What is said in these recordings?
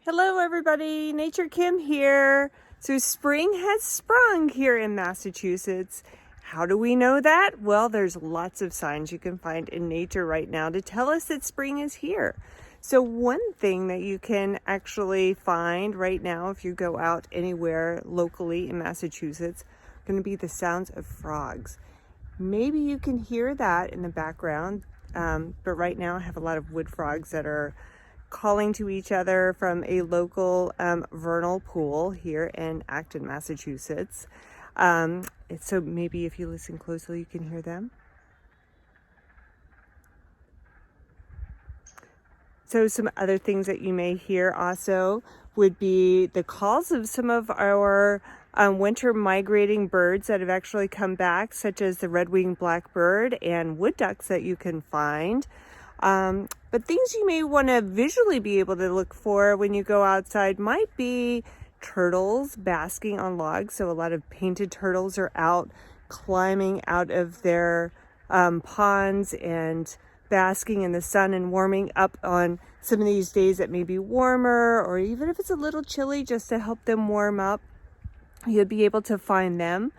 Hello everybody, Nature Kim here. So spring has sprung here in Massachusetts. How do we know that? Well, there's lots of signs you can find in nature right now to tell us that spring is here. So one thing that you can actually find right now if you go out anywhere locally in Massachusetts are going to be the sounds of frogs. Maybe you can hear that in the background, but right now I have a lot of wood frogs that are calling to each other from a local vernal pool here in Acton, Massachusetts. So maybe if you listen closely, you can hear them. So some other things that you may hear also would be the calls of some of our winter migrating birds that have actually come back, such as the red-winged blackbird and wood ducks that you can find. But things you may want to visually be able to look for when you go outside might be turtles basking on logs. So a lot of painted turtles are out climbing out of their ponds and basking in the sun and warming up on some of these days that may be warmer, or even if it's a little chilly, just to help them warm up. You'll be able to find them.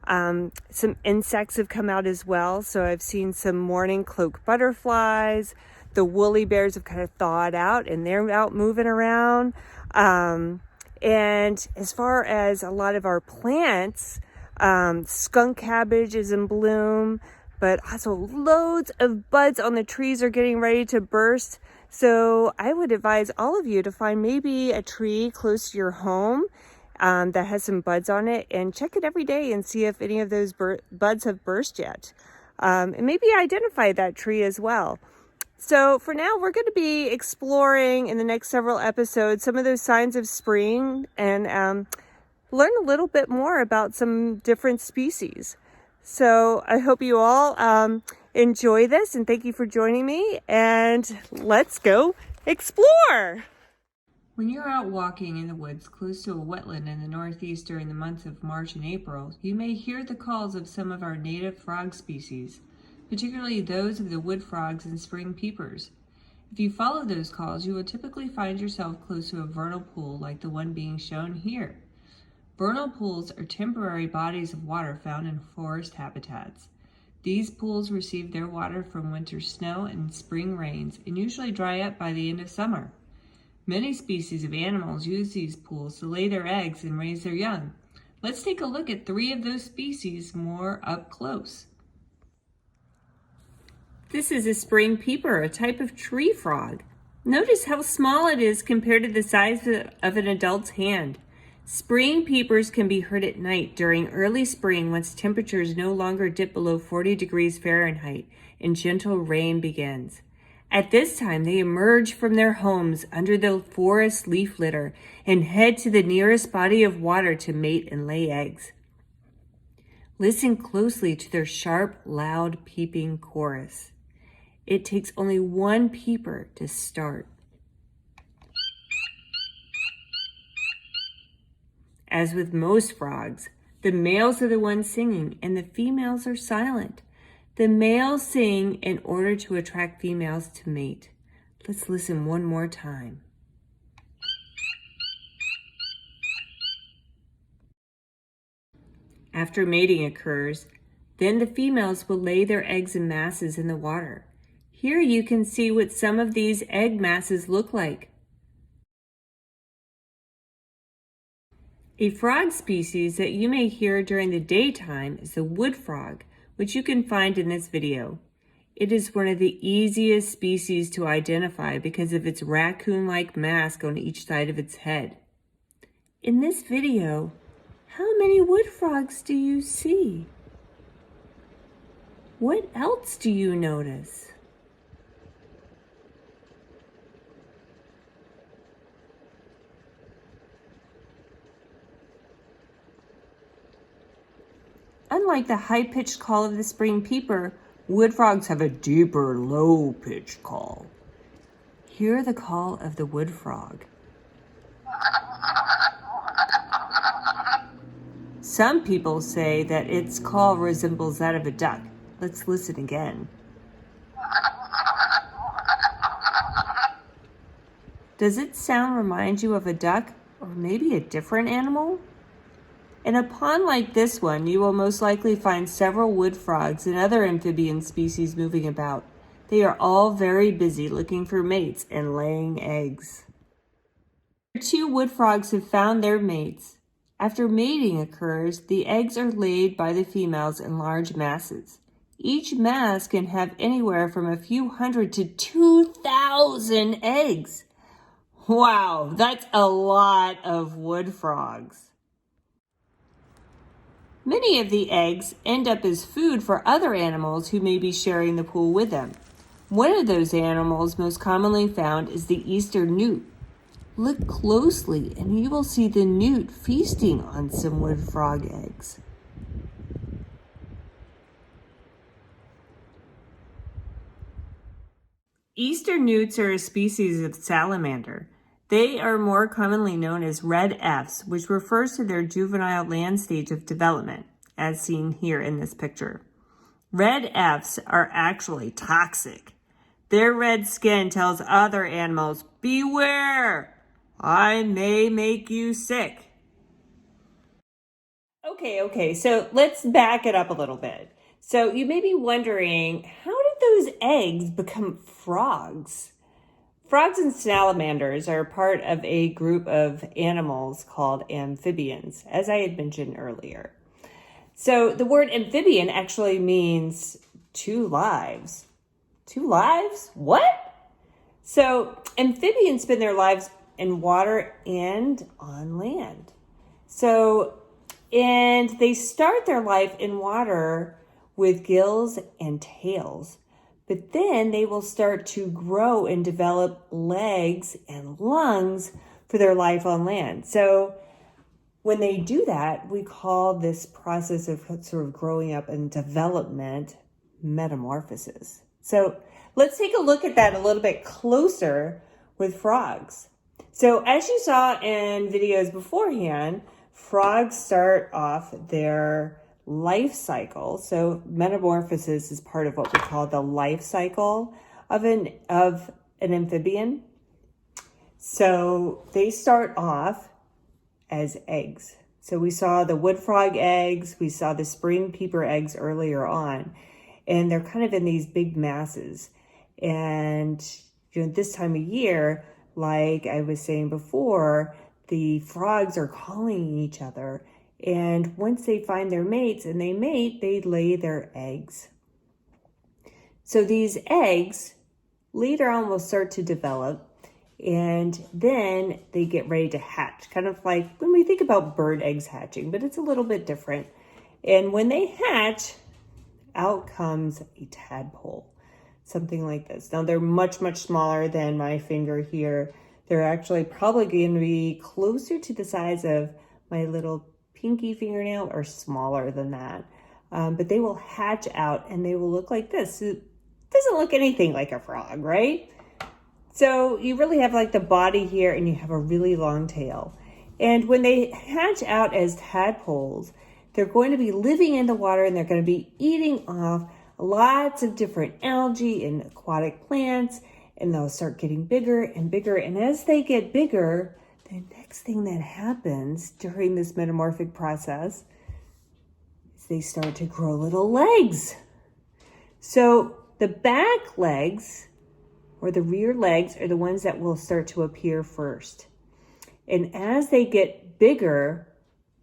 Some insects have come out as well. So I've seen some morning cloak butterflies. The woolly bears have kind of thawed out and they're out moving around. And as far as a lot of our plants, skunk cabbage is in bloom, but also loads of buds on the trees are getting ready to burst. So I would advise all of you to find maybe a tree close to your home that has some buds on it, and check it every day and see if any of those buds have burst yet. And maybe identify that tree as well. So for now, we're going to be exploring in the next several episodes some of those signs of spring and learn a little bit more about some different species. So I hope you all enjoy this, and thank you for joining me, and let's go explore. When you're out walking in the woods close to a wetland in the Northeast during the months of March and April, you may hear the calls of some of our native frog species, particularly those of the wood frogs and spring peepers. If you follow those calls, you will typically find yourself close to a vernal pool like the one being shown here. Vernal pools are temporary bodies of water found in forest habitats. These pools receive their water from winter snow and spring rains and usually dry up by the end of summer. Many species of animals use these pools to lay their eggs and raise their young. Let's take a look at 3 of those species more up close. This is a spring peeper, a type of tree frog. Notice how small it is compared to the size of an adult's hand. Spring peepers can be heard at night during early spring once temperatures no longer dip below 40 degrees Fahrenheit and gentle rain begins. At this time, they emerge from their homes under the forest leaf litter and head to the nearest body of water to mate and lay eggs. Listen closely to their sharp, loud peeping chorus. It takes only one peeper to start. As with most frogs, the males are the ones singing and the females are silent. The males sing in order to attract females to mate. Let's listen one more time. After mating occurs, then the females will lay their eggs in masses in the water. Here you can see what some of these egg masses look like. A frog species that you may hear during the daytime is the wood frog, which you can find in this video. It is one of the easiest species to identify because of its raccoon-like mask on each side of its head. In this video, how many wood frogs do you see? What else do you notice? Unlike the high-pitched call of the spring peeper, wood frogs have a deeper, low-pitched call. Hear the call of the wood frog. Some people say that its call resembles that of a duck. Let's listen again. Does its sound remind you of a duck or maybe a different animal? In a pond like this one, you will most likely find several wood frogs and other amphibian species moving about. They are all very busy looking for mates and laying eggs. Two wood frogs have found their mates. After mating occurs, the eggs are laid by the females in large masses. Each mass can have anywhere from a few hundred to 2,000 eggs. Wow, that's a lot of wood frogs. Many of the eggs end up as food for other animals who may be sharing the pool with them. One of those animals most commonly found is the eastern newt. Look closely and you will see the newt feasting on some wood frog eggs. Eastern newts are a species of salamander. They are more commonly known as red Fs, which refers to their juvenile land stage of development, as seen here in this picture. Red Fs are actually toxic. Their red skin tells other animals, "Beware! I may make you sick." Okay, so let's back it up a little bit. So you may be wondering, how did those eggs become frogs? Frogs and salamanders are part of a group of animals called amphibians, as I had mentioned earlier. So the word amphibian actually means two lives. Two lives? What? So amphibians spend their lives in water and on land. And they start their life in water with gills and tails, but then they will start to grow and develop legs and lungs for their life on land. So when they do that, we call this process of sort of growing up and development metamorphosis. So let's take a look at that a little bit closer with frogs. So as you saw in videos beforehand, frogs start off their life cycle. So metamorphosis is part of what we call the life cycle of an amphibian. So they start off as eggs. So we saw the wood frog eggs, we saw the spring peeper eggs earlier on, and they're kind of in these big masses. And this time of year, like I was saying before, the frogs are calling each other. And once they find their mates and they mate, they lay their eggs. So these eggs later on will start to develop, and then they get ready to hatch, kind of like when we think about bird eggs hatching, but it's a little bit different. And when they hatch, out comes a tadpole, something like this. Now they're much, much smaller than my finger here. They're actually probably going to be closer to the size of my little pinky fingernail or smaller than that. But they will hatch out and they will look like this. It doesn't look anything like a frog, right? So you really have like the body here and you have a really long tail. And when they hatch out as tadpoles, they're going to be living in the water and they're going to be eating off lots of different algae and aquatic plants, and they'll start getting bigger and bigger. And as they get bigger, the next thing that happens during this metamorphic process is they start to grow little legs. So the back legs or the rear legs are the ones that will start to appear first. And as they get bigger,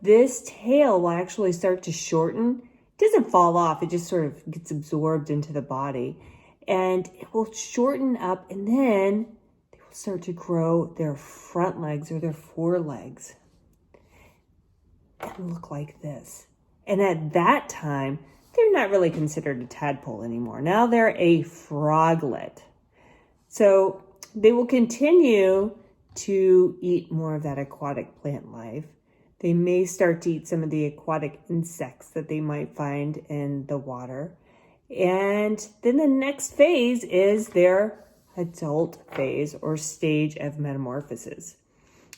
this tail will actually start to shorten. It doesn't fall off, it just sort of gets absorbed into the body. And it will shorten up, and then they will start to grow their front legs or their forelegs and look like this. And at that time, they're not really considered a tadpole anymore. Now they're a froglet. So they will continue to eat more of that aquatic plant life. They may start to eat some of the aquatic insects that they might find in the water. And then the next phase is their adult phase or stage of metamorphosis.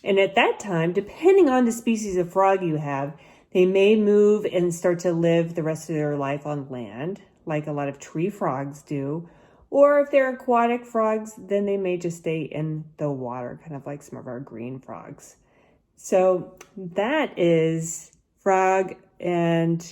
And at that time, depending on the species of frog you have, they may move and start to live the rest of their life on land, like a lot of tree frogs do, Or if they're aquatic frogs, then they may just stay in the water, kind of like some of our green frogs. So that is frog and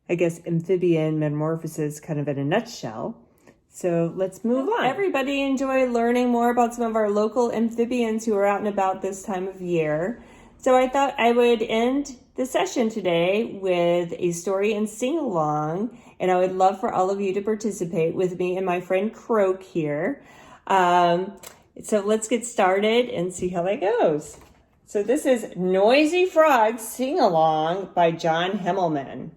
I guess amphibian metamorphosis kind of in a nutshell. So let's move on. Everybody enjoy learning more about some of our local amphibians who are out and about this time of year. So I thought I would end the session today with a story and sing along, and I would love for all of you to participate with me and my friend Croak here. So let's get started and see how that goes. So this is Noisy Frog Sing Along by John Himmelman.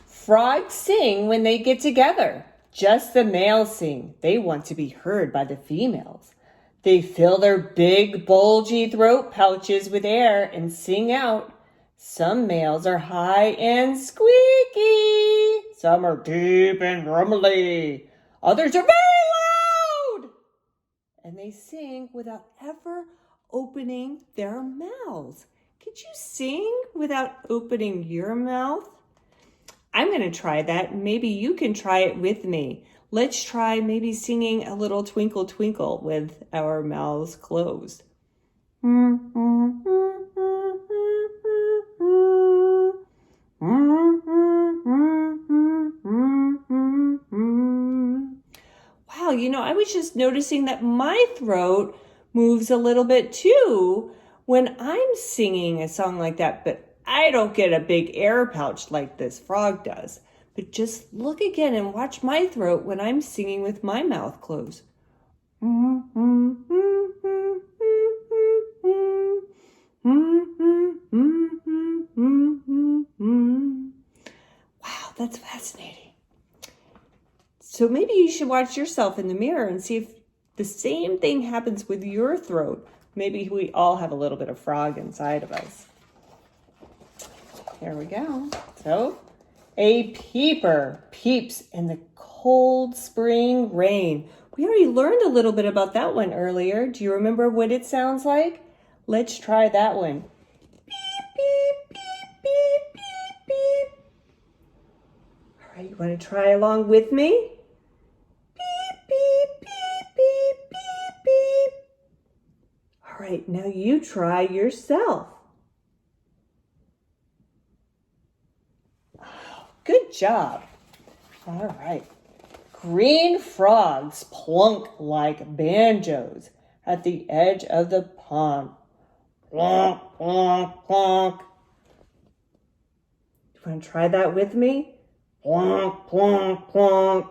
Frogs sing when they get together. Just the males sing. They want to be heard by the females. They fill their big, bulgy throat pouches with air and sing out. Some males are high and squeaky. Some are deep and rumbly. Others are very loud. And they sing without ever opening their mouths. Could you sing without opening your mouth? I'm going to try that. Maybe you can try it with me. Let's try maybe singing a little Twinkle Twinkle with our mouths closed. Wow, I was just noticing that my throat moves a little bit too when I'm singing a song like that, but I don't get a big air pouch like this frog does. But just look again and watch my throat when I'm singing with my mouth closed. Wow, that's fascinating. So maybe you should watch yourself in the mirror and see if the same thing happens with your throat. Maybe we all have a little bit of frog inside of us. Here we go. So, a peeper peeps in the cold spring rain. We already learned a little bit about that one earlier. Do you remember what it sounds like? Let's try that one. Beep, beep, beep, beep, beep, beep. All right, you want to try along with me? Beep, beep, beep, beep, beep, beep. All right, now you try yourself. Good job. All right. Green frogs plunk like banjos at the edge of the pond. Plonk, plonk, plonk. Do you want to try that with me? Plonk, plonk, plonk.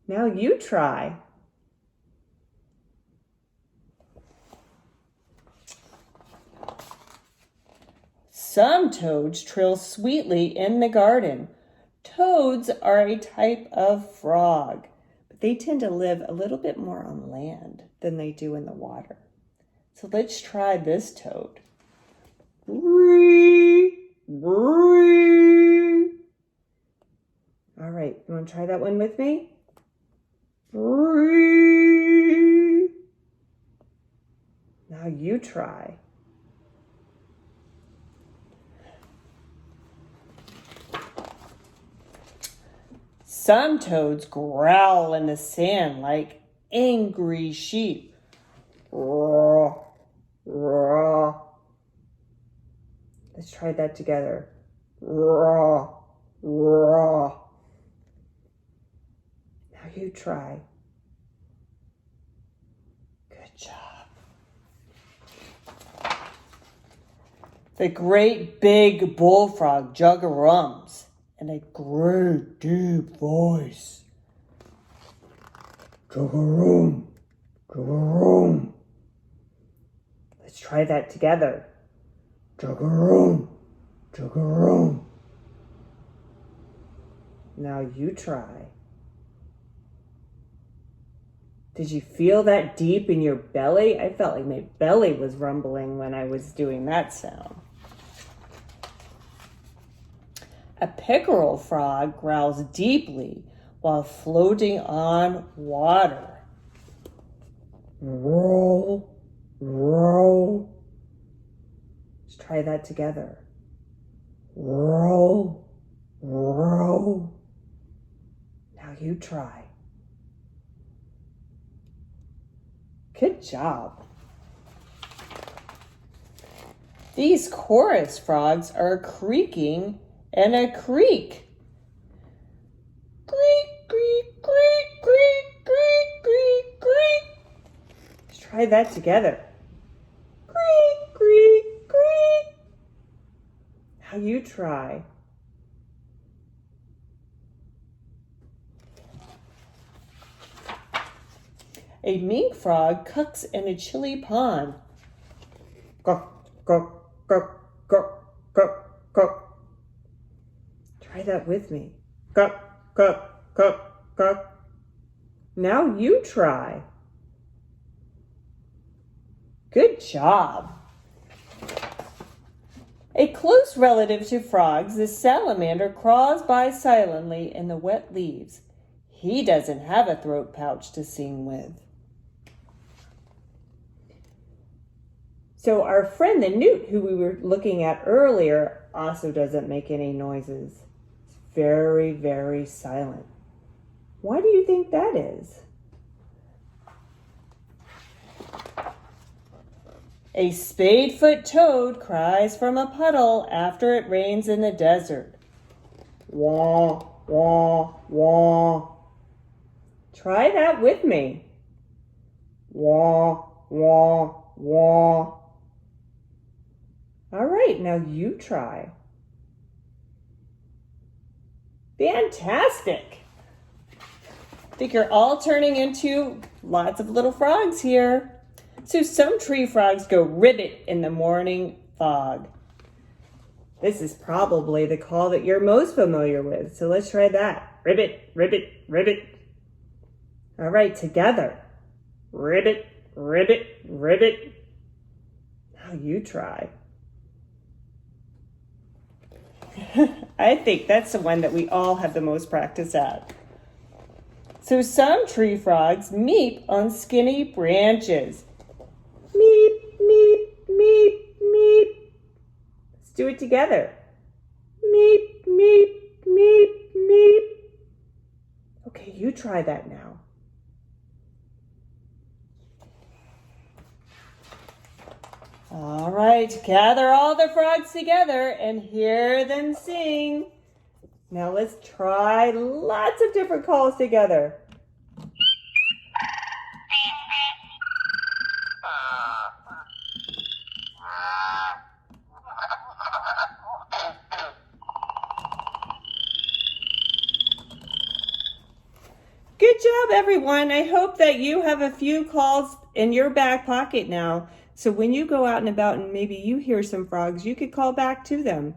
Now you try. Some toads trill sweetly in the garden. Toads are a type of frog, but they tend to live a little bit more on land than they do in the water. So let's try this toad. Bree, bree. All right, you want to try that one with me? Bree. Now you try. Some toads growl in the sand like angry sheep. Raw, raw. Let's try that together. Raw, raw. Now you try. Good job. The great big bullfrog juggarums in a great deep voice. Juggarum, juggarum. Let's try that together. Juggarum, juggarum. Now you try. Did you feel that deep in your belly? I felt like my belly was rumbling when I was doing that sound. A pickerel frog growls deeply while floating on water. Roll, roll. Let's try try that together. Row, row. Now you try. Good job. These chorus frogs are creaking and a creak. Creak, creak, creak, creak, creak, creak, creak. Let's try that together. Creak, creak, creak. Now you try. A mink frog cucks in a chilly pond. Gawk, gawk, gawk, gawk, gawk, gawk. Try that with me. Gawk, gawk, gawk, gawk. Now you try. Good job. A close relative to frogs, the salamander crawls by silently in the wet leaves. He doesn't have a throat pouch to sing with. So our friend the newt, who we were looking at earlier, also doesn't make any noises. It's very, very silent. Why do you think that is? A spadefoot toad cries from a puddle after it rains in the desert. Wah, wah, wah. Try that with me. Wah, wah, wah. All right, now you try. Fantastic. I think you're all turning into lots of little frogs here. So some tree frogs go ribbit in the morning fog. This is probably the call that you're most familiar with. So let's try that. Ribbit, ribbit, ribbit. All right, together. Ribbit, ribbit, ribbit. Now you try. I think that's the one that we all have the most practice at. So some tree frogs meep on skinny branches. Meep, meep, meep, meep. Let's do it together. Meep, meep, meep, meep. Okay, you try that now. All right, gather all the frogs together and hear them sing. Now let's try lots of different calls together. Good job, everyone. I hope that you have a few calls in your back pocket now. So when you go out and about and maybe you hear some frogs, you could call back to them.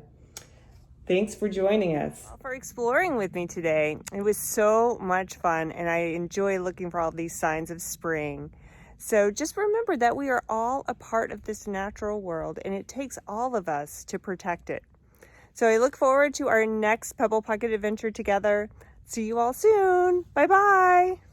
Thanks for joining us. For exploring with me today. It was so much fun and I enjoy looking for all these signs of spring. So just remember that we are all a part of this natural world and it takes all of us to protect it. So I look forward to our next Pebble Pocket adventure together. See you all soon. Bye-bye.